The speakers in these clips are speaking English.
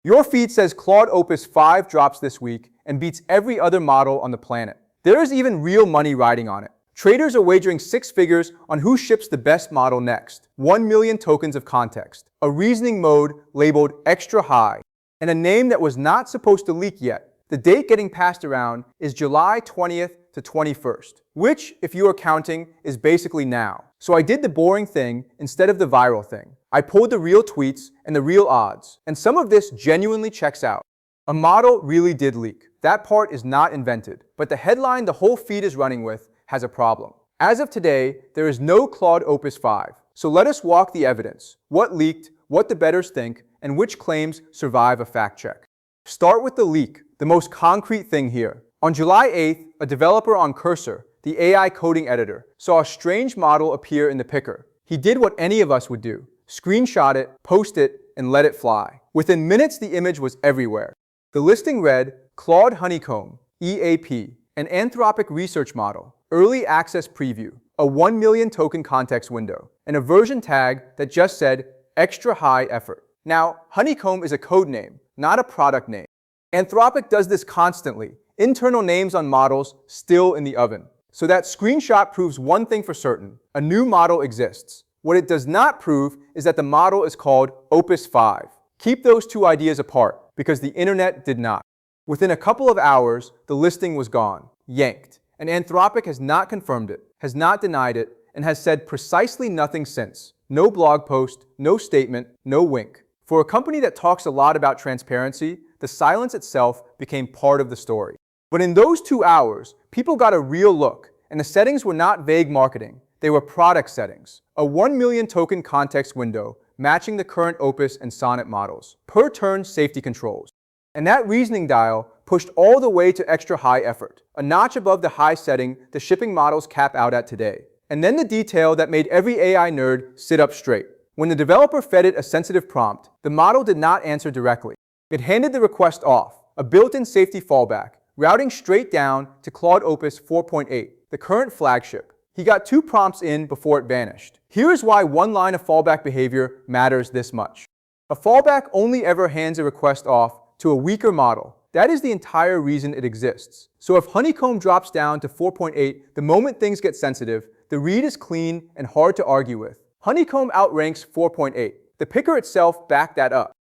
Your feed says Claude Opus 5 drops this week and beats every other model on the planet. There is even real money riding on it. Traders are wagering 6 figures on who ships the best model next. 1 million tokens of context, a reasoning mode labeled extra high, and a name that was not supposed to leak yet. The date getting passed around is July 20th to 21st, which, if you are counting, is basically now. So I did the boring thing instead of the viral thing. I pulled the real tweets and the real odds, and some of this genuinely checks out. A model really did leak. That part is not invented, but the headline the whole feed is running with has a problem. As of today, there is no Claude Opus 5. So let us walk the evidence. What leaked, what the bettors think, and which claims survive a fact check. Start with the leak, the most concrete thing here. On July 8th, a developer on Cursor, the AI coding editor, saw a strange model appear in the picker. He did what any of us would do. Screenshot it, post it, and let it fly. Within minutes, the image was everywhere. The listing read, Claude Honeycomb EAP, an Anthropic research model, early access preview, a 1 million token context window, and a version tag that just said, extra high effort. Now, Honeycomb is a code name, not a product name. Anthropic does this constantly. Internal names on models still in the oven. So that screenshot proves one thing for certain. A new model exists. What it does not prove is that the model is called Opus 5. Keep those two ideas apart, because the internet did not. Within a couple of hours, the listing was gone, yanked, and Anthropic has not confirmed it, has not denied it, and has said precisely nothing since. No blog post, no statement, no wink. For a company that talks a lot about transparency, the silence itself became part of the story. But in those 2 hours, people got a real look, and the settings were not vague marketing. They were product settings. A 1 million token context window matching the current Opus and Sonnet models. Per turn safety controls. And that reasoning dial pushed all the way to extra high effort, a notch above the high setting the shipping models cap out at today. And then the detail that made every AI nerd sit up straight. When the developer fed it a sensitive prompt, the model did not answer directly. It handed the request off, a built-in safety fallback, routing straight down to Claude Opus 4.8, the current flagship. He got 2 prompts in before it vanished. Here is why one line of fallback behavior matters this much. A fallback only ever hands a request off to a weaker model. That is the entire reason it exists. So if Honeycomb drops down to 4.8 the moment things get sensitive, the read is clean and hard to argue with. Honeycomb outranks 4.8. The picker itself backed that up.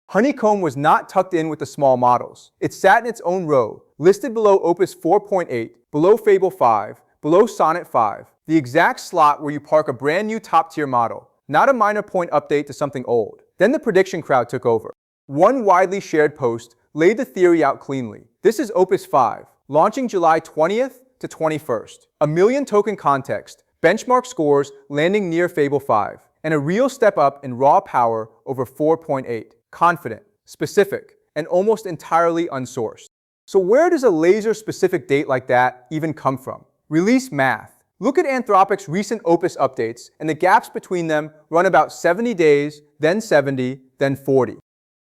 Honeycomb was not tucked in with the small models. It sat in its own row, listed below Opus 4.8, below Fable 5, below Sonnet 5, the exact slot where you park a brand new top-tier model, not a minor point update to something old. Then the prediction crowd took over. One widely shared post laid the theory out cleanly. This is Opus 5, launching July 20th to 21st. A million token context, benchmark scores landing near Fable 5, and a real step up in raw power over 4.8. Confident, specific, and almost entirely unsourced. So where does a laser-specific date like that even come from? Release math. Look at Anthropic's recent Opus updates, and the gaps between them run about 70 days, then 70, then 40.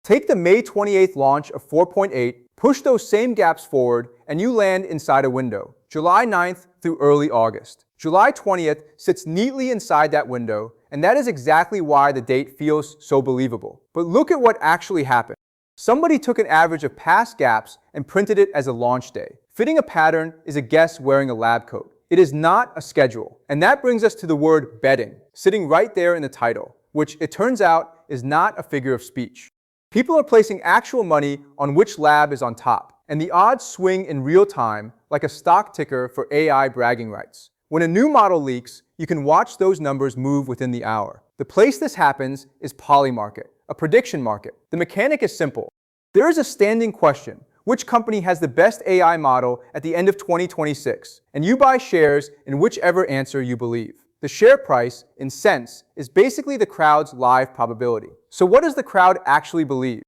Take the May 28th launch of 4.8, push those same gaps forward, and you land inside a window, July 9th through early August. July 20th sits neatly inside that window, and that is exactly why the date feels so believable. But look at what actually happened. Somebody took an average of past gaps and printed it as a launch day. Fitting a pattern is a guess wearing a lab coat. It is not a schedule. And that brings us to the word betting, sitting right there in the title, which it turns out is not a figure of speech. People are placing actual money on which lab is on top, and the odds swing in real time like a stock ticker for AI bragging rights. When a new model leaks, you can watch those numbers move within the hour. The place this happens is Polymarket, a prediction market. The mechanic is simple. There is a standing question: which company has the best AI model at the end of 2026? And you buy shares in whichever answer you believe. The share price, in cents, is basically the crowd's live probability. So what does the crowd actually believe?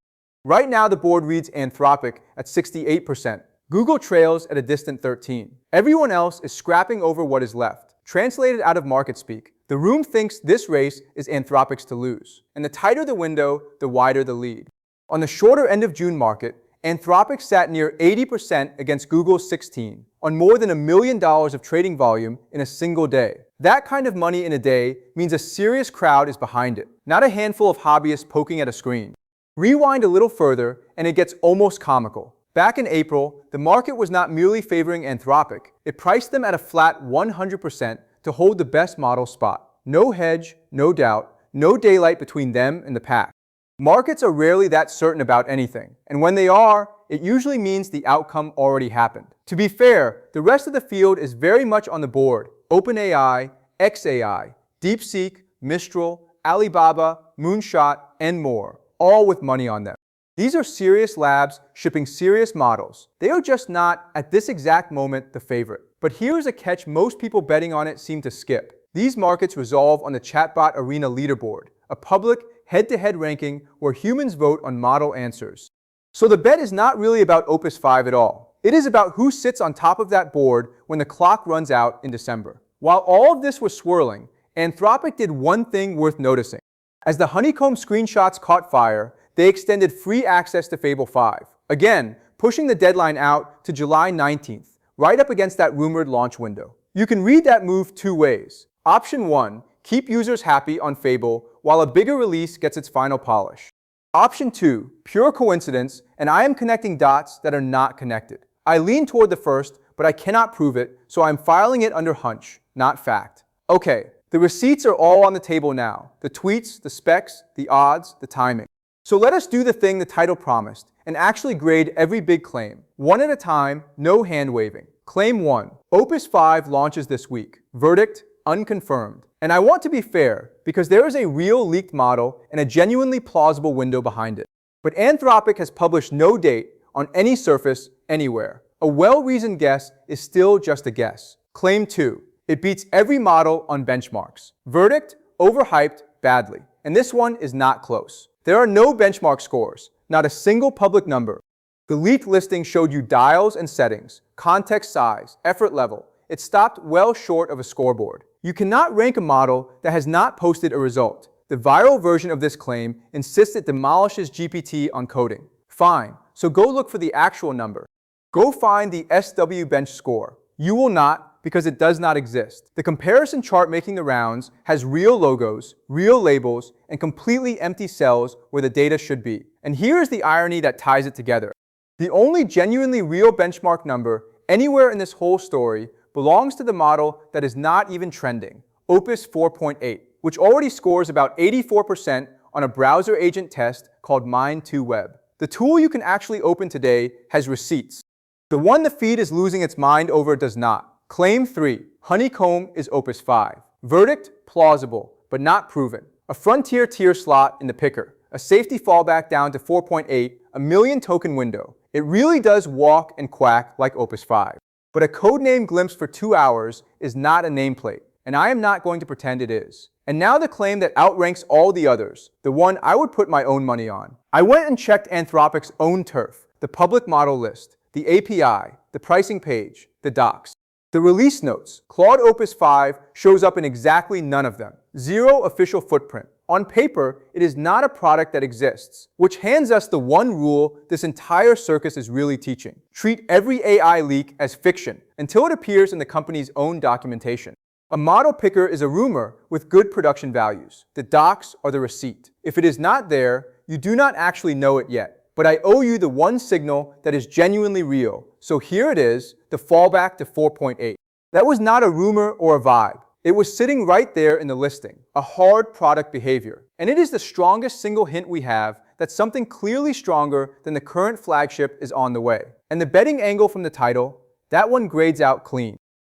Right now the board reads Anthropic at 68%. Google trails at a distant 13%. Everyone else is scrapping over what is left. Translated out of market speak, the room thinks this race is Anthropic's to lose. And the tighter the window, the wider the lead. On the shorter end of June market, Anthropic sat near 80% against Google's 16%, on more than $1 million of trading volume in a single day. That kind of money in a day means a serious crowd is behind it, not a handful of hobbyists poking at a screen. Rewind a little further, and it gets almost comical. Back in April, the market was not merely favoring Anthropic, it priced them at a flat 100% to hold the best model spot. No hedge, no doubt, no daylight between them and the pack. Markets are rarely that certain about anything, and when they are, it usually means the outcome already happened. To be fair, the rest of the field is very much on the board. OpenAI, xAI, DeepSeek, Mistral, Alibaba, Moonshot, and more, all with money on them. These are serious labs shipping serious models. They are just not, at this exact moment, the favorite. But here's a catch most people betting on it seem to skip. These markets resolve on the chatbot arena leaderboard, a public, head-to-head ranking where humans vote on model answers. So the bet is not really about Opus 5 at all. It is about who sits on top of that board when the clock runs out in December. While all of this was swirling, Anthropic did one thing worth noticing. As the Honeycomb screenshots caught fire, they extended free access to Fable 5. Again, pushing the deadline out to July 19th, right up against that rumored launch window. You can read that move two ways. Option 1, keep users happy on Fable while a bigger release gets its final polish. Option 2, pure coincidence, and I am connecting dots that are not connected. I lean toward the first, but I cannot prove it, so I'm filing it under hunch, not fact. Okay, the receipts are all on the table now. The tweets, the specs, the odds, the timing. So let us do the thing the title promised and actually grade every big claim. One at a time, no hand-waving. Claim 1. Opus 5 launches this week. Verdict, unconfirmed. And I want to be fair, because there is a real leaked model and a genuinely plausible window behind it. But Anthropic has published no date on any surface, anywhere. A well-reasoned guess is still just a guess. Claim 2. It beats every model on benchmarks. Verdict, overhyped badly. And this one is not close. There are no benchmark scores, not a single public number. The leaked listing showed you dials and settings, context size, effort level. It stopped well short of a scoreboard. You cannot rank a model that has not posted a result. The viral version of this claim insists it demolishes GPT on coding. Fine, so go look for the actual number. Go find the SWE-bench score. You will not, because it does not exist. The comparison chart making the rounds has real logos, real labels, and completely empty cells where the data should be. And here is the irony that ties it together. The only genuinely real benchmark number anywhere in this whole story belongs to the model that is not even trending, Opus 4.8, which already scores about 84% on a browser agent test called Mind2Web. The tool you can actually open today has receipts. The one the feed is losing its mind over does not. Claim 3, Honeycomb is Opus 5. Verdict, plausible, but not proven. A frontier tier slot in the picker, a safety fallback down to 4.8, a million token window. It really does walk and quack like Opus 5. But a codename glimpse for 2 hours is not a nameplate, and I am not going to pretend it is. And now the claim that outranks all the others, the one I would put my own money on. I went and checked Anthropic's own turf, the public model list, the API, the pricing page, the docs. The release notes, Claude Opus 5 shows up in exactly none of them. Zero official footprint. On paper, it is not a product that exists, which hands us the one rule this entire circus is really teaching. Treat every AI leak as fiction until it appears in the company's own documentation. A model picker is a rumor with good production values. The docs are the receipt. If it is not there, you do not actually know it yet. But I owe you the one signal that is genuinely real. So here it is, the fallback to 4.8. That was not a rumor or a vibe. It was sitting right there in the listing, a hard product behavior. And it is the strongest single hint we have that something clearly stronger than the current flagship is on the way. And the betting angle from the title, that one grades out clean.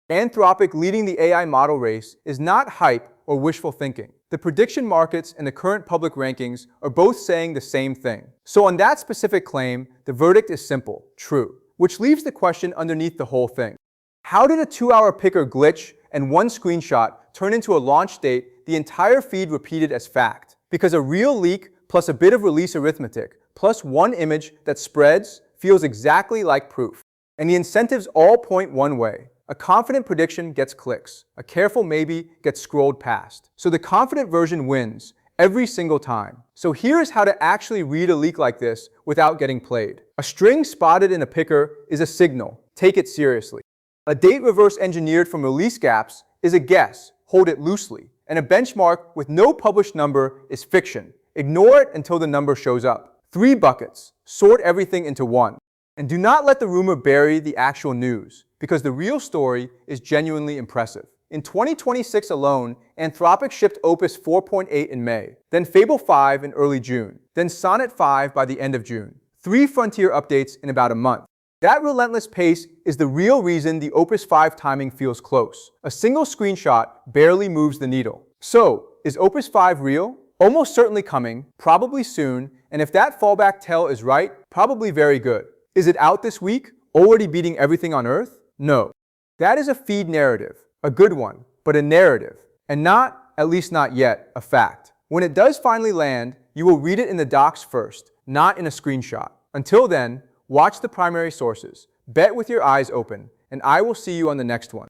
Anthropic leading the AI model race is not hype or wishful thinking. The prediction markets and the current public rankings are both saying the same thing. So on that specific claim, the verdict is simple, true. Which leaves the question underneath the whole thing. How did a 2-hour picker glitch and one screenshot turn into a launch date the entire feed repeated as fact? Because a real leak plus a bit of release arithmetic plus one image that spreads feels exactly like proof. And the incentives all point one way. A confident prediction gets clicks. A careful maybe gets scrolled past. So the confident version wins every single time. So here's how to actually read a leak like this without getting played. A string spotted in a picker is a signal. Take it seriously. A date reverse engineered from release gaps is a guess. Hold it loosely. And a benchmark with no published number is fiction. Ignore it until the number shows up. 3 buckets. Sort everything into one. And do not let the rumor bury the actual news, because the real story is genuinely impressive. In 2026 alone, Anthropic shipped Opus 4.8 in May, then Fable 5 in early June, then Sonnet 5 by the end of June. 3 frontier updates in about a month. That relentless pace is the real reason the Opus 5 timing feels close. A single screenshot barely moves the needle. So, is Opus 5 real? Almost certainly coming, probably soon, and if that fallback tell is right, probably very good. Is it out this week, already beating everything on Earth? No. That is a feed narrative, a good one, but a narrative, and not, at least not yet, a fact. When it does finally land, you will read it in the docs first, not in a screenshot. Until then, watch the primary sources, bet with your eyes open, and I will see you on the next one.